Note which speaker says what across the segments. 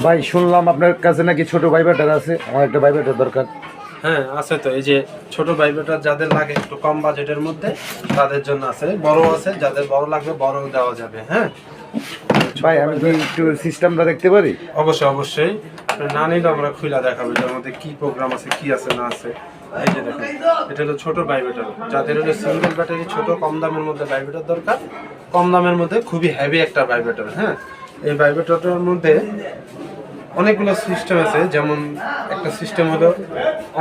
Speaker 1: ভাই শুনলাম আপনার কাছে নাকি ছোট ভাইব্রেটর আছে, আমার একটা ভাইব্রেটর দরকার।
Speaker 2: হ্যাঁ আছে তো, এই যে ছোট ভাইব্রেটর যাদের লাগে একটু কম বাজেটের মধ্যে তাদের জন্য আছে, বড় আছে, যাদের বড় লাগবে বড় দেওয়া যাবে। হ্যাঁ
Speaker 1: ভাই আমি কি একটু সিস্টেমটা দেখতে পারি?
Speaker 2: অবশ্যই অবশ্যই, আপনি না নিলে আমরা খুলে দেখাবো এটার মধ্যে কি প্রোগ্রাম আছে, কি আছে না আছে। এই যে দেখেন, এটা হলো ছোট ভাইব্রেটর, যাদের হলো সিঙ্গেল ব্যাটারি ছোট কম দামের মধ্যে ভাইব্রেটর দরকার, কম দামের মধ্যে খুবই হেভি একটা ভাইব্রেটর। হ্যাঁ এই ভাইব্রেটরটার মধ্যে অনেকগুলো সিস্টেম আছে, যেমন একটা সিস্টেম হলো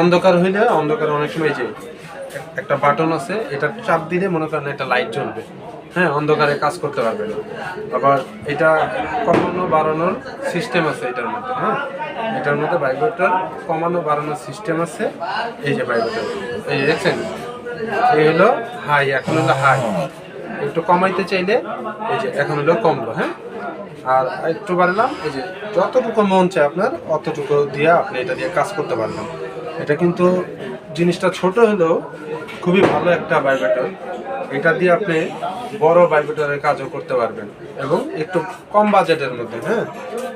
Speaker 2: অন্ধকার হইলে অন্ধকার অনেক সময় যে একটা বাটন আছে, এটা চাপ দিলে মনে করেন একটা লাইট জ্বলবে। হ্যাঁ অন্ধকারে কাজ করতে পারবে না। আবার এটা কমানো বাড়ানোর সিস্টেম আছে এটার মধ্যে। হ্যাঁ এটার মধ্যে ভাইব্রেটর কমানো বাড়ানোর সিস্টেম আছে। এই যে ভাইব্রেটর, এই যে দেখছেন, এই হলো হাই, এখন হলো হাই। একটু কমাইতে চাইলে এই যে এখন হলো কমলো। হ্যাঁ আর একটু বাড়লাম, এই যে যতটুকু মন চায় আপনার অতটুকু দিয়ে আপনি এটা দিয়ে কাজ করতে পারবেন। এটা কিন্তু জিনিসটা ছোট হলেও খুবই ভালো একটা ভাইব্রেটর। এটা দিয়ে আপনি বড় ভাইব্রেটরের কাজও করতে পারবেন এবং একটু কম বাজেটের মধ্যে। হ্যাঁ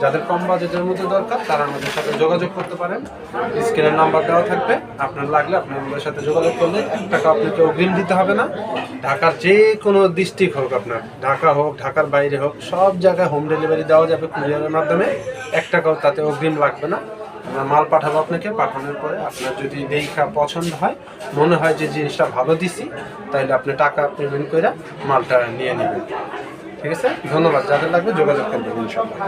Speaker 2: যাদের কম বাজেটের মধ্যে দরকার তারা আমাদের সাথে যোগাযোগ করতে পারেন, স্ক্রিনের নাম্বার দেওয়া থাকবে। আপনার লাগলে আপনি আমাদের সাথে যোগাযোগ করলে 1 টাকা আপনাকে অগ্রিম দিতে হবে না। ঢাকার যে কোনো ডিস্ট্রিক্ট হোক, আপনার ঢাকা হোক ঢাকার বাইরে হোক, সব জায়গায় হোম ডেলিভারি দেওয়া যাবে কুরিয়ারের মাধ্যমে। 1 টাকাও তাতে অগ্রিম লাগবে না। আমরা মাল পাঠাবো আপনাকে, পাঠানোর পরে আপনার যদি দেখা পছন্দ হয়, মনে হয় যে জিনিসটা ভালো দিছি, তাহলে আপনি টাকা পেমেন্ট করে মালটা নিয়ে নেবেন। ঠিক আছে, ধন্যবাদ। যাদের লাগবে যোগাযোগ করবেন ইনশাআল্লাহ।